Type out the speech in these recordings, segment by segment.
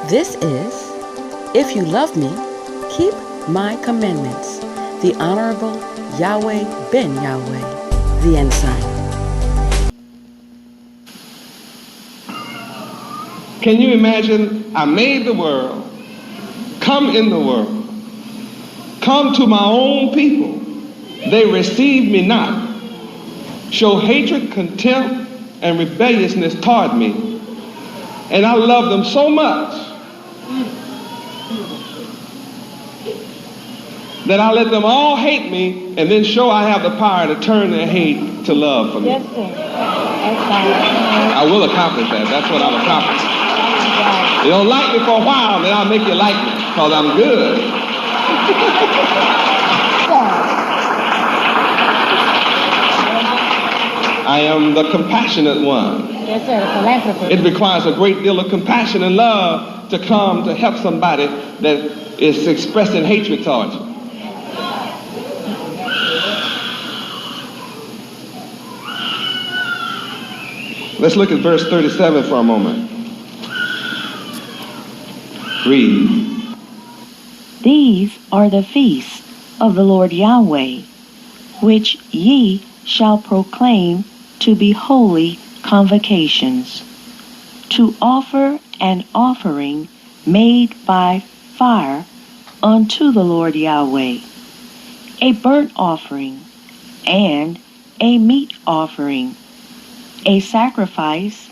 This is, if you love me, keep my commandments. The Honorable Yahweh ben Yahweh, the Ensign. Can you imagine? I made the world, come in the world, come to my own people. They receive me not, show hatred, contempt, and rebelliousness toward me. And I love them so much that I let them all hate me and then show I have the power to turn their hate to love for me. Yes, sir. That's fine. I will accomplish that. That's what I'll accomplish. You don't like me for a while, then I'll make you like me, because I'm good. I am the compassionate one. Yes, sir, the philanthropist. It requires a great deal of compassion and love to come to help somebody that is expressing hatred towards you. Let's look at verse 37 for a moment. Read. These are the feasts of the Lord Yahweh, which ye shall proclaim to be holy convocations, to offer an offering made by fire unto the Lord Yahweh, a burnt offering and a meat offering, a sacrifice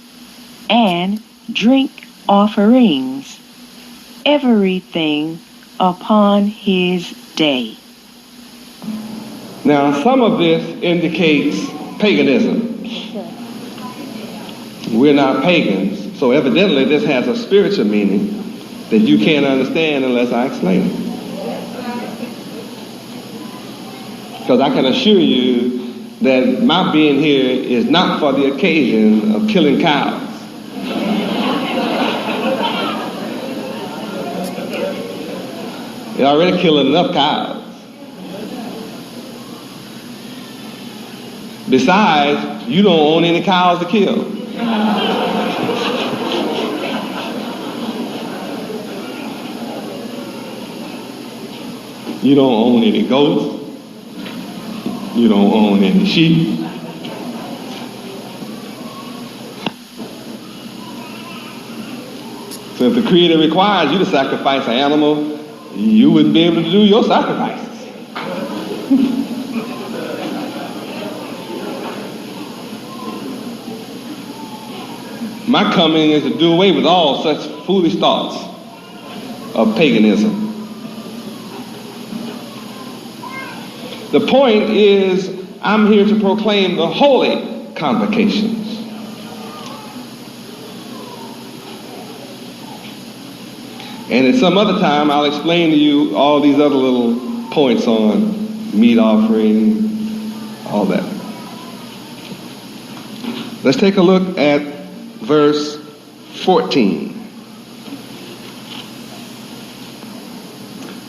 and drink offerings, everything upon his day. Now, some of this indicates paganism. We're not pagans, so evidently this has a spiritual meaning that you can't understand unless I explain it. Because I can assure you that my being here is not for the occasion of killing cows. They're already killing enough cows. Besides, you don't own any cows to kill. You don't own any goats. You don't own any sheep. So if the Creator requires you to sacrifice an animal, you wouldn't be able to do your sacrifices. My coming is to do away with all such foolish thoughts of paganism. The point is, I'm here to proclaim the holy convocations. And at some other time, I'll explain to you all these other little points on meat offering, all that. Let's take a look at verse 14.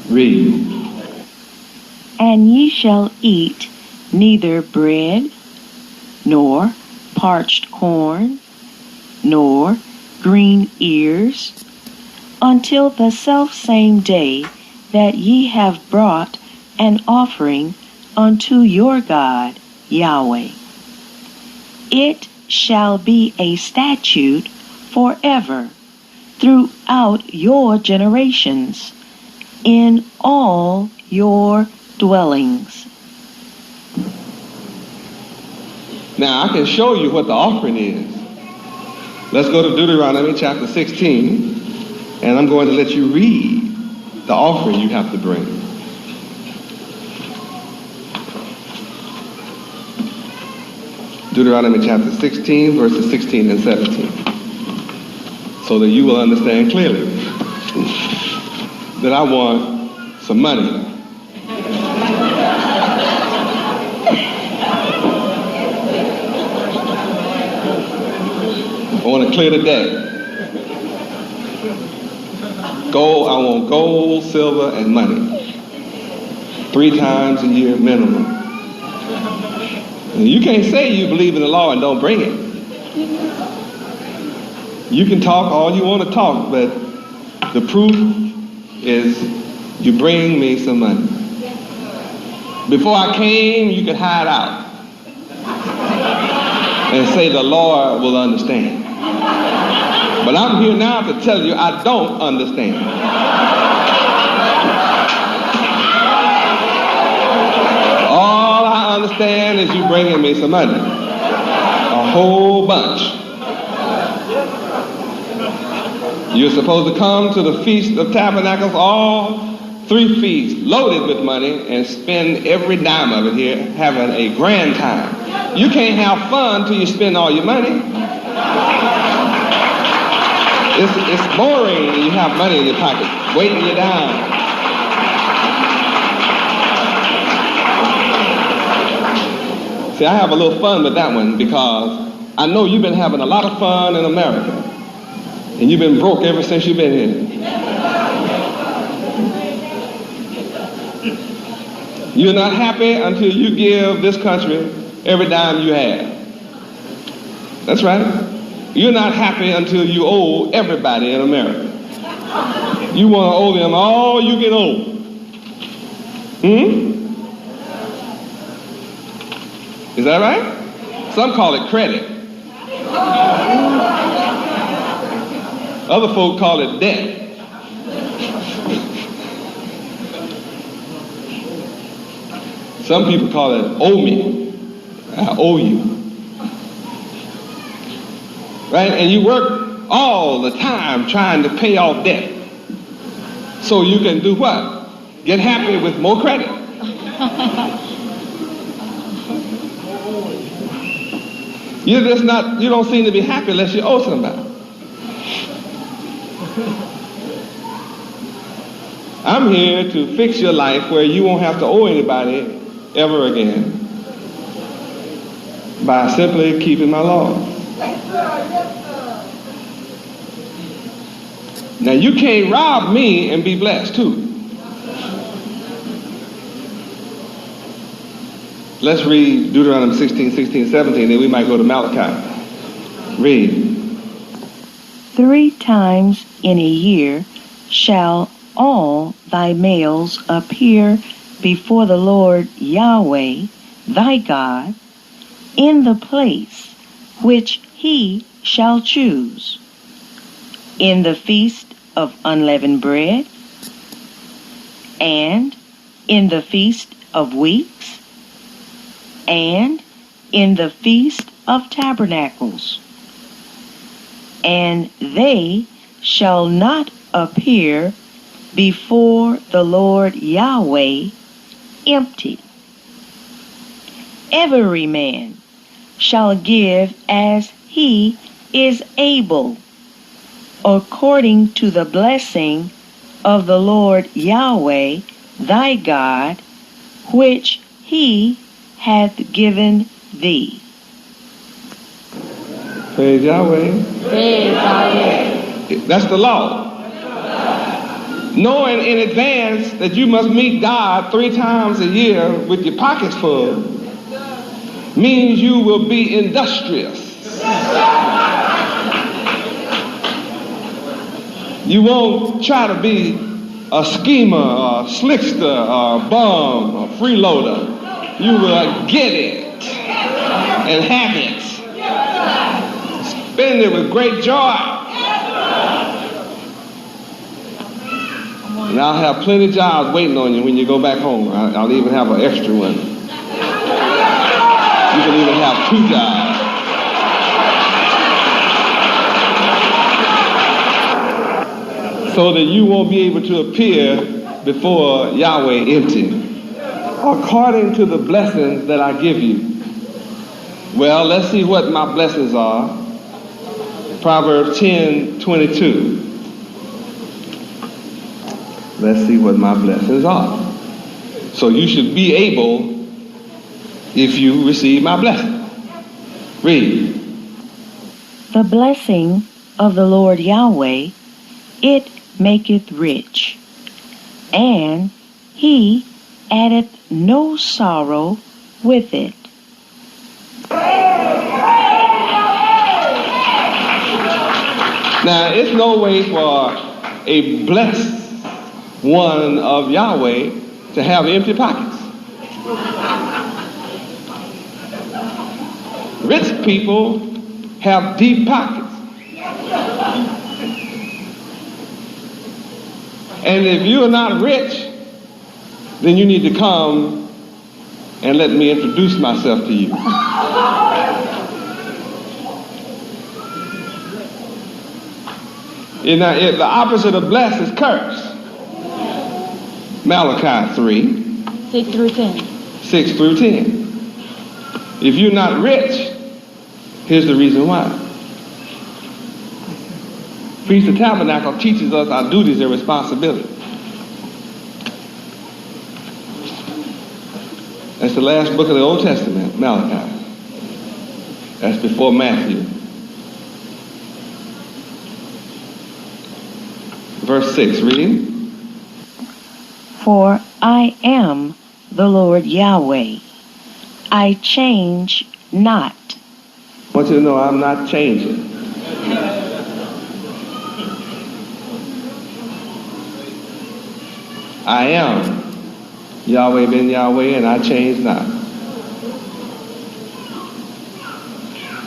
Read. And ye shall eat neither bread, nor parched corn, nor green ears, until the selfsame day that ye have brought an offering unto your God, Yahweh. It shall be a statute forever throughout your generations, in all your dwellings. Now I can show you what the offering is. Let's go to Deuteronomy chapter 16, and I'm going to let you read the offering you have to bring. Deuteronomy chapter 16, verses 16 and 17. So that you will understand clearly that I want some money. I want to clear the debt. Gold, I want gold, silver, and money. 3 times a year minimum. And you can't say you believe in the law and don't bring it. You can talk all you want to talk, but The proof is you bring me some money. Before I came, you could hide out and say the Lord will understand. But I'm here now to tell you I don't understand. All I understand is you bringing me some money. A whole bunch. You're supposed to come to the Feast of Tabernacles, all 3 feasts, loaded with money, and spend every dime of it here having a grand time. You can't have fun till you spend all your money. It's boring when you have money in your pocket, weighing you down. See, I have a little fun with that one because I know you've been having a lot of fun in America. And you've been broke ever since you've been here. You're not happy until you give this country every dime you have. That's right. You're not happy until you owe everybody in America. You want to owe them all you can owe. Is that right? Some call it credit. Other folk call it debt. Some people call it owe me. I owe you. Right? And you work all the time trying to pay off debt. So you can do what? Get happy with more credit. You don't seem to be happy unless you owe somebody. I'm here to fix your life where you won't have to owe anybody ever again by simply keeping my law. Now you can't rob me and be blessed too. Let's read Deuteronomy 16, 16, 17, then we might go to Malachi. Read. 3 times in a year shall all thy males appear before the Lord Yahweh thy God in the place which he shall choose, in the feast of unleavened bread, and in the feast of weeks, and in the feast of tabernacles. And they shall not appear before the Lord Yahweh empty. Every man shall give as he is able, according to the blessing of the Lord Yahweh thy God, which he hath given thee. Praise Yahweh. Praise Yahweh. That's the law. Knowing in advance that you must meet God 3 times a year with your pockets full means you will be industrious. You won't try to be a schemer, or a slickster, or a bum, or a freeloader. You will get it and have it. Spend it with great joy. And I'll have plenty of jobs waiting on you when you go back home. I'll even have an extra one. You can even have 2 jobs. So that you won't be able to appear before Yahweh empty, according to the blessings that I give you. Well, let's see what my blessings are. Proverbs 10:22. Let's see what my blessings are. So you should be able if you receive my blessing. Read. The blessing of the Lord Yahweh, it maketh rich, and he addeth no sorrow with it. Now, it's no way for a blessed one of Yahweh to have empty pockets. Rich people have deep pockets. And if you're not rich, then you need to come and let me introduce myself to you. The opposite of blessed is curse. Malachi 3. 6 through 10. 6 through 10. If you're not rich, here's the reason why. Feast of Tabernacle teaches us our duties and responsibilities. That's the last book of the Old Testament, Malachi. That's before Matthew. Verse 6, read. For I am the Lord Yahweh. I change not. I want you to know I'm not changing. I am Yahweh ben Yahweh, and I change not.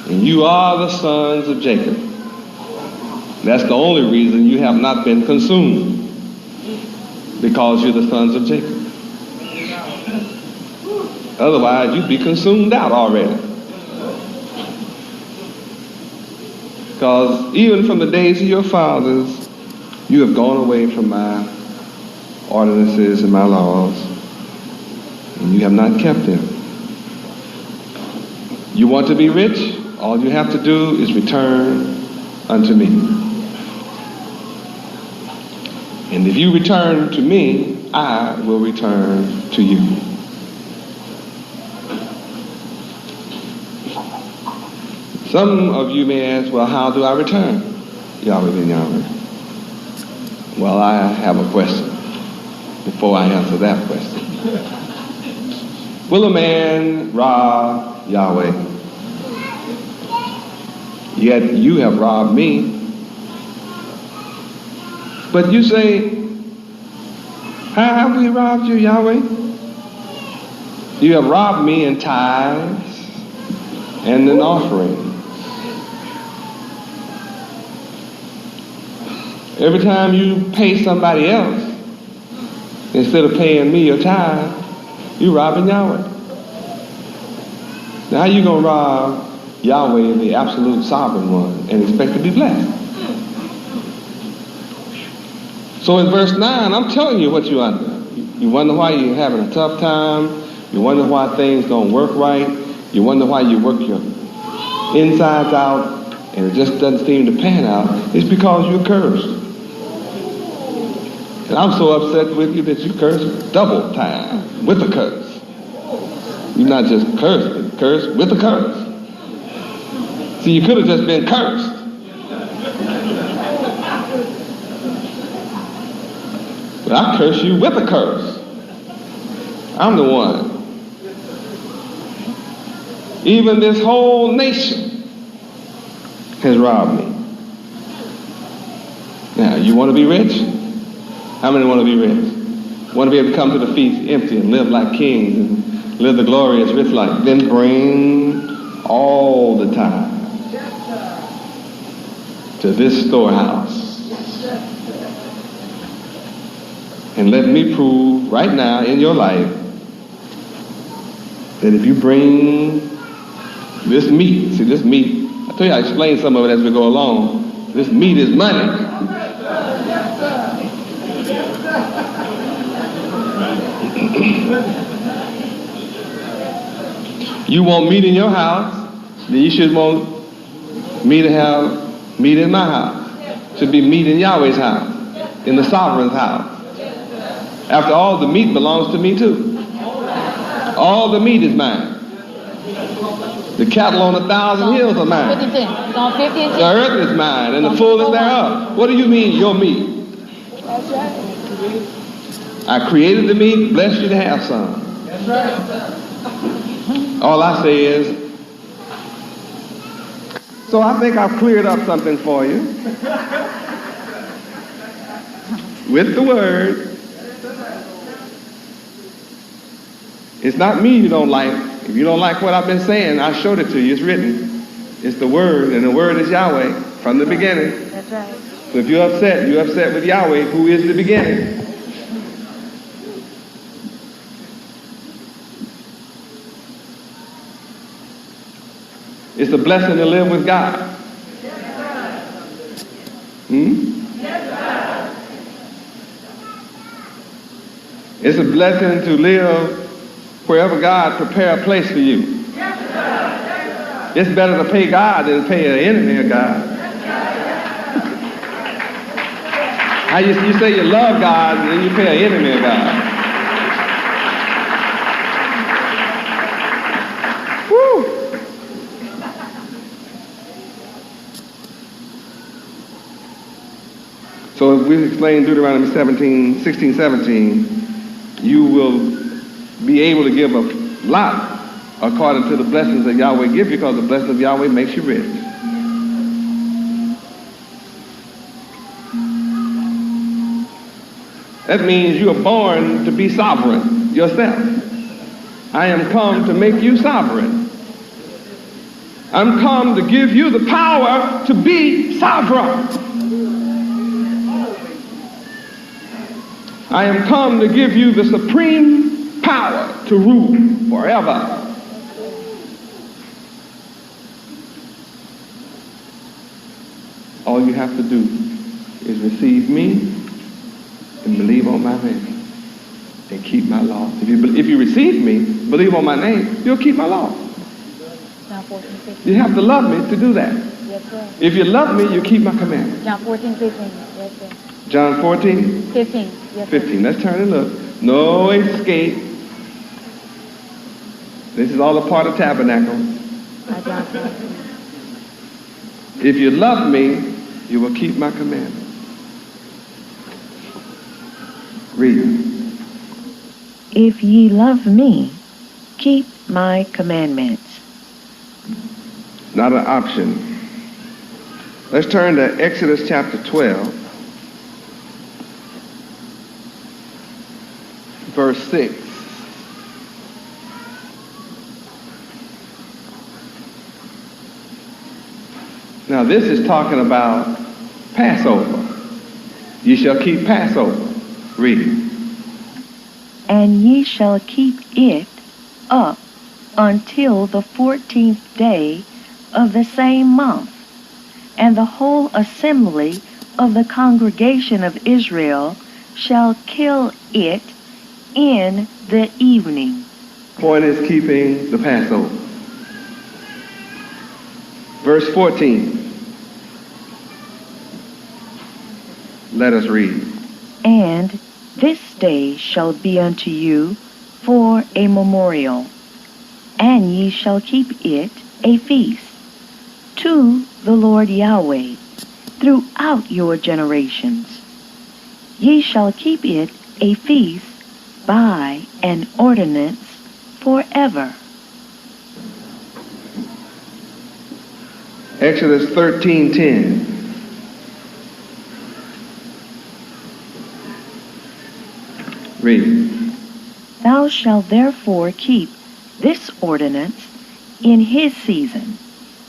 And you are the sons of Jacob. That's the only reason you have not been consumed, because you're the sons of Jacob. Otherwise, you'd be consumed out already. Because even from the days of your fathers, you have gone away from my ordinances and my laws, and you have not kept them. You want to be rich? All you have to do is return unto me. And if you return to me, I will return to you. Some of you may ask, well, how do I return? Yahweh ben Yahweh. Well, I have a question before I answer that question. Will a man rob Yahweh? Yet you have robbed me. But you say, how have we robbed you, Yahweh? You have robbed me in tithes and in offerings. Every time you pay somebody else, instead of paying me your tithe, you're robbing Yahweh. Now how you going to rob Yahweh, the absolute sovereign one, and expect to be blessed? So in verse 9, I'm telling you what you're under. You wonder why you're having a tough time. You wonder why things don't work right. You wonder why you work your insides out and it just doesn't seem to pan out. It's because you're cursed. And I'm so upset with you that you curse double time with a curse. You're not just cursed, but cursed with a curse. See, you could have just been cursed. But I curse you with a curse. I'm the one. Even this whole nation has robbed me. Now, you want to be rich? How many want to be rich? Want to be able to come to the feast empty and live like kings and live the glorious rich life? Then bring all the time to this storehouse. And let me prove right now in your life that if you bring this meat, see this meat, I tell you I explain some of it as we go along. This meat is money. You want meat in your house, then you should want me to have meat in my house. Should be meat in Yahweh's house, in the sovereign's house. After all, the meat belongs to me too. All the meat is mine. The cattle on 1,000 hills are mine. The earth is mine and the fullness thereof. What do you mean, your meat? I created the meat, blessed you to have some. All I say is, so I think I've cleared up something for you. with the word. It's not me you don't like. If you don't like what I've been saying, I showed it to you. It's written. It's the word, and the word is Yahweh from the beginning. That's right. So if you're upset with Yahweh, who is the beginning. It's a blessing to live with God. It's a blessing to live wherever God prepare a place for you. It's better to pay God than to pay an enemy of God. How you say you love God and then you pay an enemy of God. Woo! So as we explained Deuteronomy 16, 17, you will be able to give a lot according to the blessings that Yahweh gives you, because the blessing of Yahweh makes you rich. That means you are born to be sovereign yourself. I am come to make you sovereign. I'm come to give you the power to be sovereign. I am come to give you the supreme power to rule forever. All you have to do is receive me and believe on my name and keep my laws. If you receive me, believe on my name, you'll keep my laws. John 14, 15. You have to love me to do that. Yes, sir. If you love me, you keep my commandments. John 14, 15. Yes, sir. John 14, 15. Yes, sir. 15. Let's turn and look. No escape. This is all a part of tabernacle. John 14. If you love me, you will keep my commandments. Read. If ye love me, keep my commandments. Not an option. Let's turn to Exodus chapter 12, verse 6. Now this is talking about Passover. Ye shall keep Passover. Read. And ye shall keep it up until the 14th day of the same month, and the whole assembly of the congregation of Israel shall kill it in the evening. Point is keeping the Passover. Verse 14. Let us read. And this day shall be unto you for a memorial, and ye shall keep it a feast to the Lord Yahweh throughout your generations. Ye shall keep it a feast by an ordinance forever. Exodus 13:10. Read. Thou shalt therefore keep this ordinance in his season,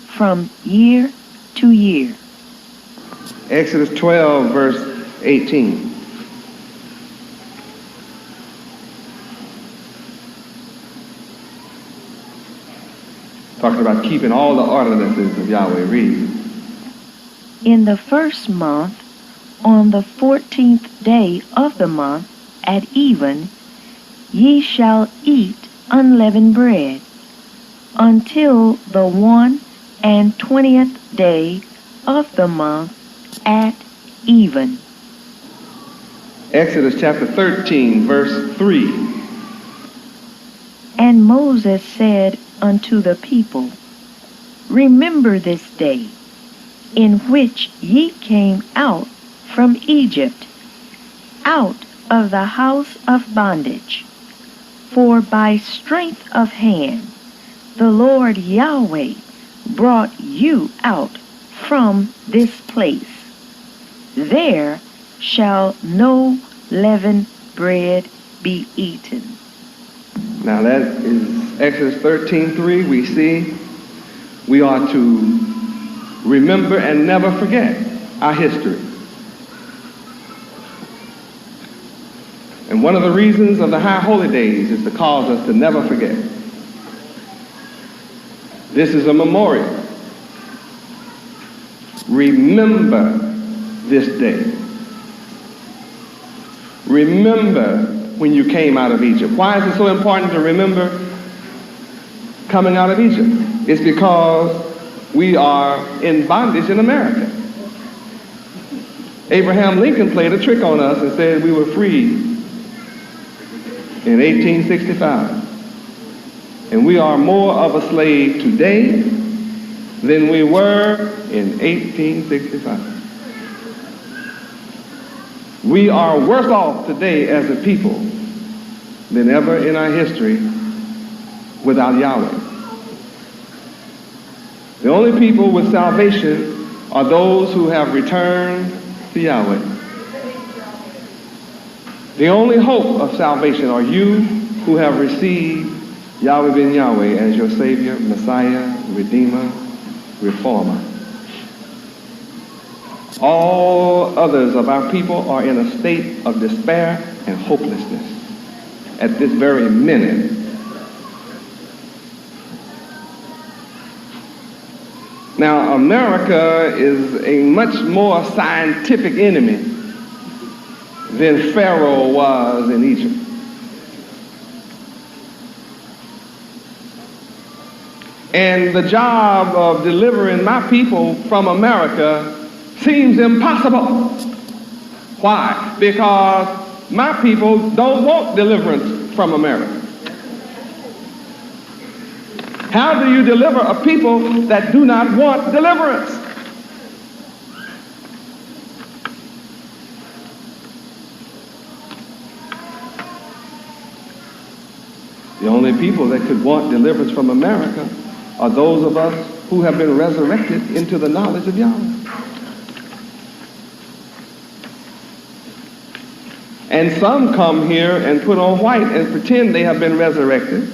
from year to year. Exodus 12, verse 18. Talking about keeping all the ordinances of Yahweh. Read. In the first month, on the 14th day of the month, at even, ye shall eat unleavened bread, until the 21st day of the month, at even. Exodus chapter 13, verse 3. And Moses said unto the people, Remember this day, in which ye came out from Egypt, out of the house of bondage. For by strength of hand the Lord Yahweh brought you out from this place. There shall no leavened bread be eaten. Now that is Exodus 13:3. We see we are to remember and never forget our history. And one of the reasons of the high holy days is to cause us to never forget. This is a memorial. Remember this day. Remember when you came out of Egypt. Why is it so important to remember coming out of Egypt? It's because we are in bondage in America. Abraham Lincoln played a trick on us and said we were free in 1865. And we are more of a slave today than we were in 1865. We are worse off today as a people than ever in our history without Yahweh. The only people with salvation are those who have returned to Yahweh. The only hope of salvation are you who have received Yahweh ben Yahweh as your Savior, Messiah, Redeemer, Reformer. All others of our people are in a state of despair and hopelessness at this very minute. Now, America is a much more scientific enemy than Pharaoh was in Egypt. And the job of delivering my people from America seems impossible. Why? Because my people don't want deliverance from America. How do you deliver a people that do not want deliverance? The only people that could want deliverance from America are those of us who have been resurrected into the knowledge of Yahweh. And some come here and put on white and pretend they have been resurrected.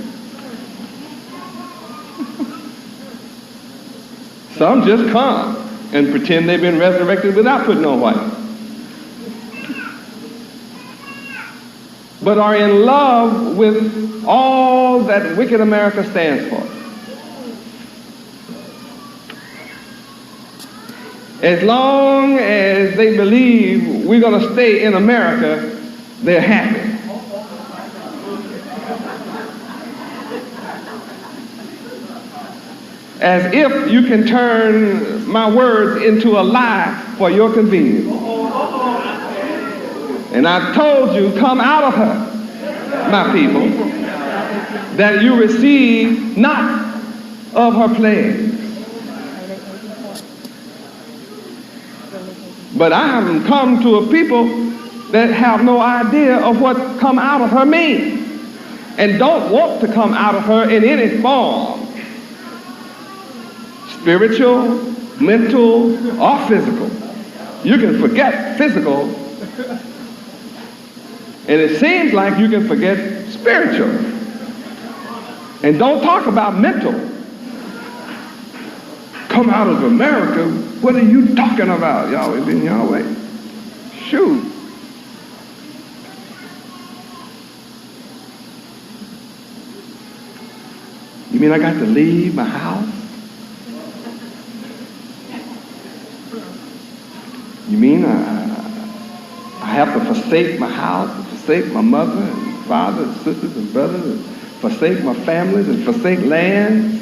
Some just come and pretend they've been resurrected without putting on white. But are in love with all that wicked America stands for. As long as they believe we're going to stay in America, they're happy. As if you can turn my words into a lie for your convenience. And I've told you, come out of her, my people, that you receive not of her plagues. But I haven't come to a people that have no idea of what come out of her means and don't want to come out of her in any form. Spiritual, mental, or physical. You can forget physical, and it seems like you can forget spiritual. And don't talk about mental. Come out of America, what are you talking about? Yahweh ben Yahweh. Shoot. You mean I got to leave my house? You mean I have to forsake my house, forsake my mother and father and sisters and brothers, and forsake my families and forsake lands?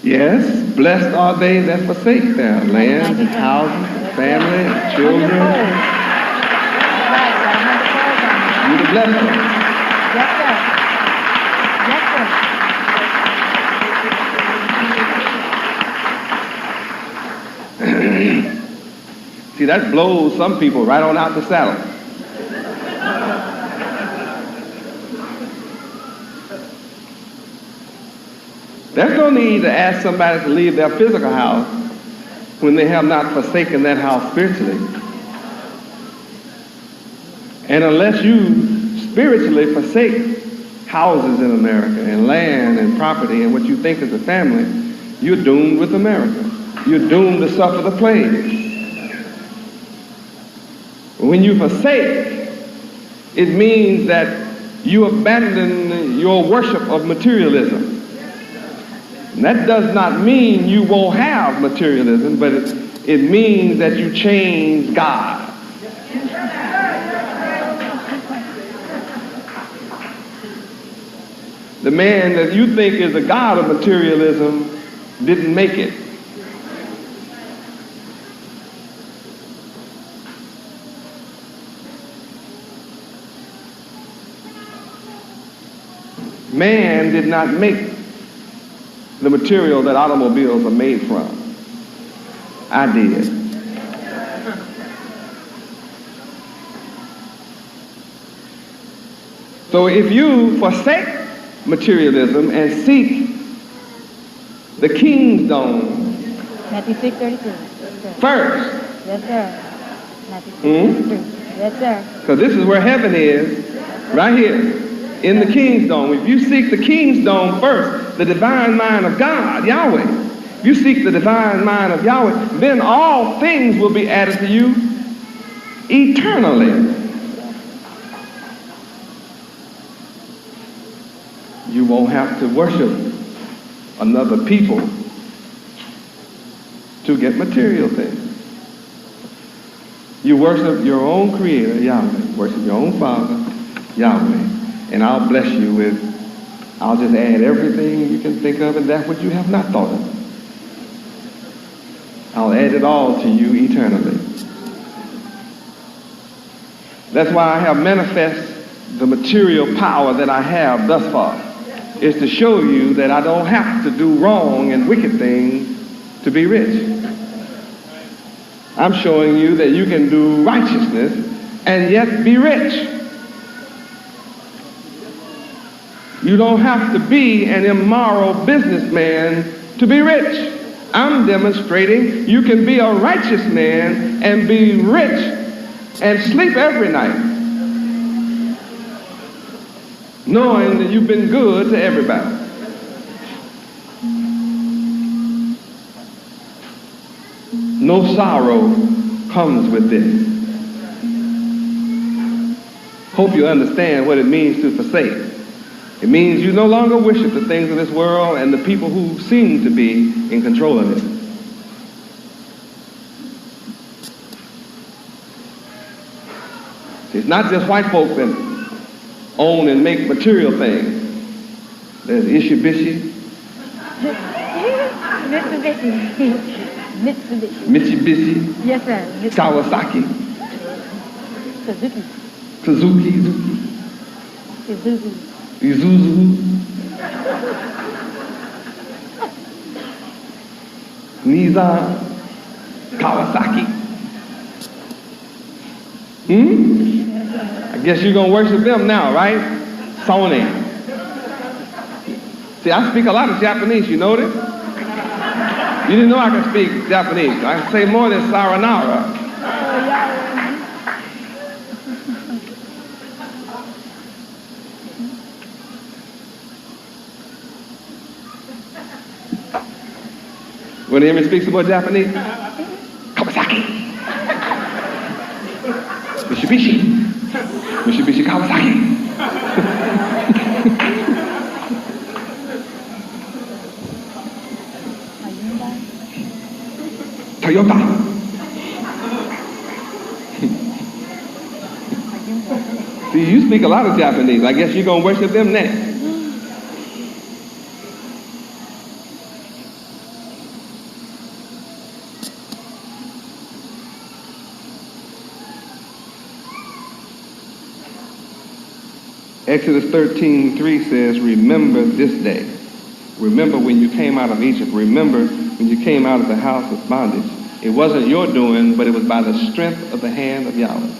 Yes, blessed are they that forsake their lands and houses and family and children. You the blessed ones. Yes, sir. Yes, sir. See, that blows some people right on out the saddle. There's no need to ask somebody to leave their physical house when they have not forsaken that house spiritually. And unless you spiritually forsake houses in America and land and property and what you think is a family, you're doomed with America. You're doomed to suffer the plague. When you forsake, it means that you abandon your worship of materialism. And that does not mean you won't have materialism, but it means that you change God. The man that you think is the God of materialism didn't make it. Man did not make the material that automobiles are made from. I did. So if you forsake materialism and seek the kingdom Matthew 6:32. Yes, first, yes, sir. Matthew 6:32. Yes, sir. because this is where heaven is, right here, in the kingdom. If you seek the kingdom first, the divine mind of God, Yahweh, if you seek the divine mind of Yahweh, then all things will be added to you eternally. You won't have to worship another people to get material things. You worship your own creator, Yahweh. Worship your own Father, Yahweh. And I'll bless you with, I'll just add everything you can think of and that which you have not thought of. I'll add it all to you eternally. That's why I have manifest the material power that I have thus far, is to show you that I don't have to do wrong and wicked things to be rich. I'm showing you that you can do righteousness and yet be rich. You don't have to be an immoral businessman to be rich. I'm demonstrating you can be a righteous man and be rich and sleep every night, knowing that you've been good to everybody. No sorrow comes with this. Hope you understand what it means to forsake. It means you no longer worship the things of this world and the people who seem to be in control of it. It's not just white folk that own and make material things. There's Mitsubishi. Mitsubishi. Yes, sir. Kawasaki. Suzuki. Suzuki. Suzuki. Isuzu. Nissan. Kawasaki. I guess you're going to worship them now, right? Sony. See, I speak a lot of Japanese, you know this? You didn't know I could speak Japanese. I can say more than Saranara. Want to hear me speak some more Japanese? Kawasaki. Mitsubishi Kawasaki. Toyota. See, you speak a lot of Japanese. I guess you're going to worship them next. Exodus 13:3 says, remember this day. Remember when you came out of Egypt. Remember when you came out of the house of bondage. It wasn't your doing, but it was by the strength of the hand of Yahweh.